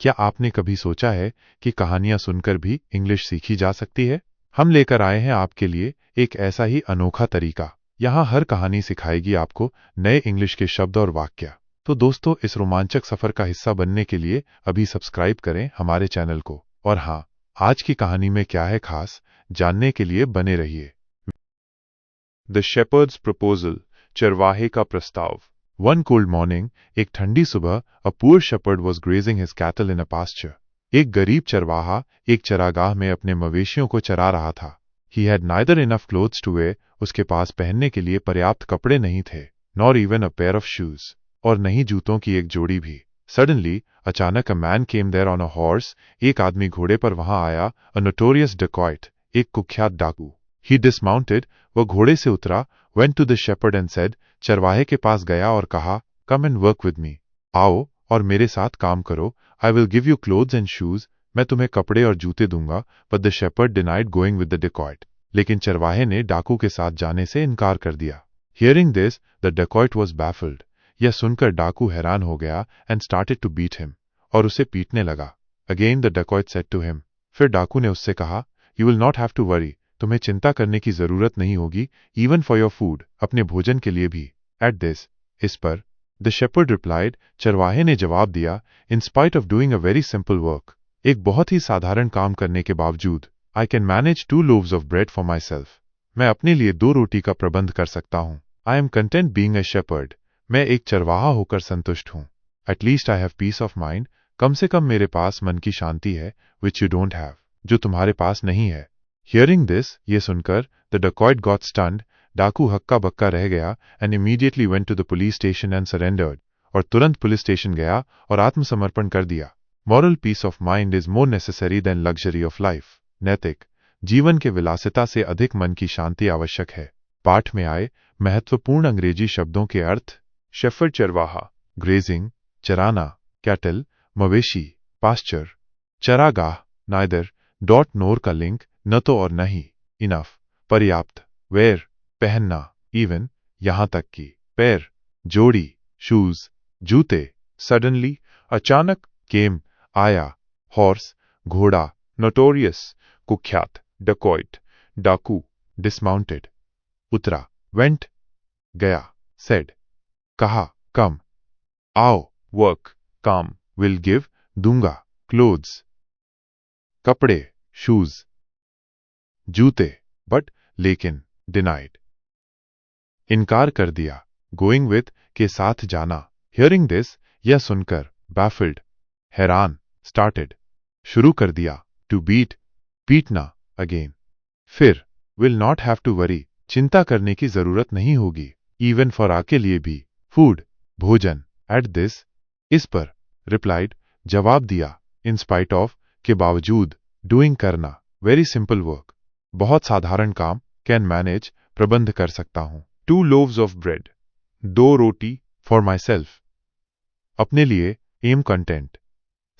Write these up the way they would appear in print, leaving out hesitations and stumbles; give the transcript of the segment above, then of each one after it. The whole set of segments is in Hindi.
क्या आपने कभी सोचा है कि कहानियां सुनकर भी इंग्लिश सीखी जा सकती है? हम लेकर आए हैं आपके लिए एक ऐसा ही अनोखा तरीका। यहाँ हर कहानी सिखाएगी आपको नए इंग्लिश के शब्द और वाक्य। तो दोस्तों, इस रोमांचक सफर का हिस्सा बनने के लिए अभी सब्सक्राइब करें हमारे चैनल को। और हाँ, आज की कहानी में क्या है खास, जानने के लिए बने रहिए। द शेपर्ड्स प्रपोजल, चरवाहे का प्रस्ताव। One cold morning, एक ठंडी सुबह, a poor shepherd was grazing his cattle in a pasture. एक गरीब चरवाहा एक चरागाह में अपने मवेशियों को चरा रहा था। He had neither enough clothes to wear, उसके पास पहनने के लिए पर्याप्त कपड़े नहीं थे, nor even a pair of shoes, और नहीं जूतों की एक जोड़ी भी। Suddenly, अचानक a man came there on a horse, एक आदमी घोड़े पर वहां आया, a notorious dacoit, एक कुख्यात डाकू। He dismounted, वह घोड़े से उतरा, went to the shepherd and said, चरवाहे के पास गया और कहा, come and work with me, आओ और मेरे साथ काम करो, I will give you clothes and shoes, मैं तुम्हें कपड़े और जूते दूंगा, but the shepherd denied going with the dacoit, लेकिन चरवाहे ने डाकू के साथ जाने से इनकार कर दिया। Hearing this, the dacoit was baffled, यह सुनकर डाकू हैरान हो गया and started to beat him, और उसे पीटने लगा। Again the dacoit said to him, फिर डाकू ने उससे कहा, you will not have to worry, तुम्हें चिंता करने की जरूरत नहीं होगी, even for your food, अपने भोजन के लिए भी। At this, इस पर, the shepherd replied, चरवाहे ने जवाब दिया, in spite of doing a very simple work, एक बहुत ही साधारण काम करने के बावजूद, I can manage 2 loaves of bread for myself, मैं अपने लिए 2 रोटी का प्रबंध कर सकता हूँ। I am content being a shepherd, मैं एक चरवाहा होकर संतुष्ट हूँ। At least I have peace of mind, कम से कम मेरे पास मन की शांति है, which you don't have, जो तुम्हारे पास नहीं है। Hearing this, ये सुनकर, the dacoit got stunned, डाकू हक्का बक्का रह गया, and immediately went to the police station and surrendered, और तुरंत पुलिस स्टेशन गया और आत्मसमर्पण कर दिया। Moral peace of mind is more necessary than luxury of life. नैतिक, जीवन के विलासिता से अधिक मन की शांति आवश्यक है। पाठ में आए महत्वपूर्ण अंग्रेजी शब्दों के अर्थ। शेफर्ड चरवाहा, ग्रेजिंग चराना, कैटल मवेशी, पास्चर चरागाह, नाइदर डॉट नोर का लिंक न तो और नहीं, इनफ पर्याप्त, वेयर पहनना, इवन यहां तक कि, पैर जोड़ी, शूज जूते, सडनली अचानक, केम आया, हॉर्स घोड़ा, नोटोरियस कुख्यात, डकॉइट डाकू, डिसमाउंटेड उतरा, वेंट गया, सेड कहा, कम आओ, वर्क काम, विल गिव दूंगा, क्लोथ्स कपड़े, शूज जूते, बट लेकिन, डिनाइड इनकार कर दिया, गोइंग विथ के साथ जाना। हियरिंग दिस, यह सुनकर, बैफिल्ड हैरान, स्टार्टेड शुरू कर दिया, टू बीट पीटना, अगेन फिर, will not have to worry चिंता करने की जरूरत नहीं होगी, इवन फॉर आ के लिए भी, फूड भोजन, एट दिस इस पर, रिप्लाइड जवाब दिया, इन स्पाइट ऑफ के बावजूद, डूइंग करना, वेरी सिंपल वर्क बहुत साधारण काम, कैन मैनेज प्रबंध कर सकता हूं, 2 loaves of bread 2 roti, for my self अपने लिए, एम कंटेंट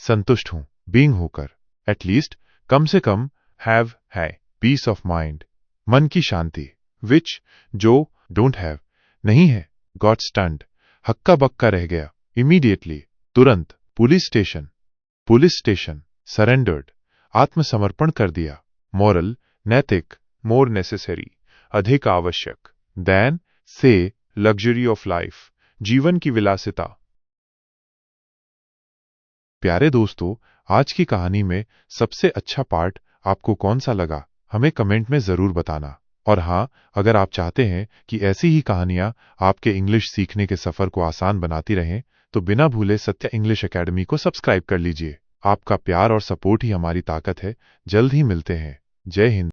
संतुष्ट हूं, बीइंग होकर, एटलीस्ट कम से कम, हैव है, पीस ऑफ माइंड मन की शांति, विच जो, डोंट हैव नहीं है, गॉट स्टन्ड हक्का बक्का रह गया, इमीडिएटली तुरंत, पुलिस स्टेशन सरेंडर्ड आत्मसमर्पण कर दिया, मॉरल नैतिक, मोर नेसेसरी अधिक आवश्यक, देन से, लग्जरी ऑफ लाइफ जीवन की विलासिता। प्यारे दोस्तों, आज की कहानी में सबसे अच्छा पार्ट आपको कौन सा लगा, हमें कमेंट में जरूर बताना। और हाँ, अगर आप चाहते हैं कि ऐसी ही कहानियां आपके इंग्लिश सीखने के सफर को आसान बनाती रहें, तो बिना भूले सत्य इंग्लिश एकेडमी को सब्सक्राइब कर लीजिए। आपका प्यार और सपोर्ट ही हमारी ताकत है। जल्द ही मिलते हैं। जय हिंद।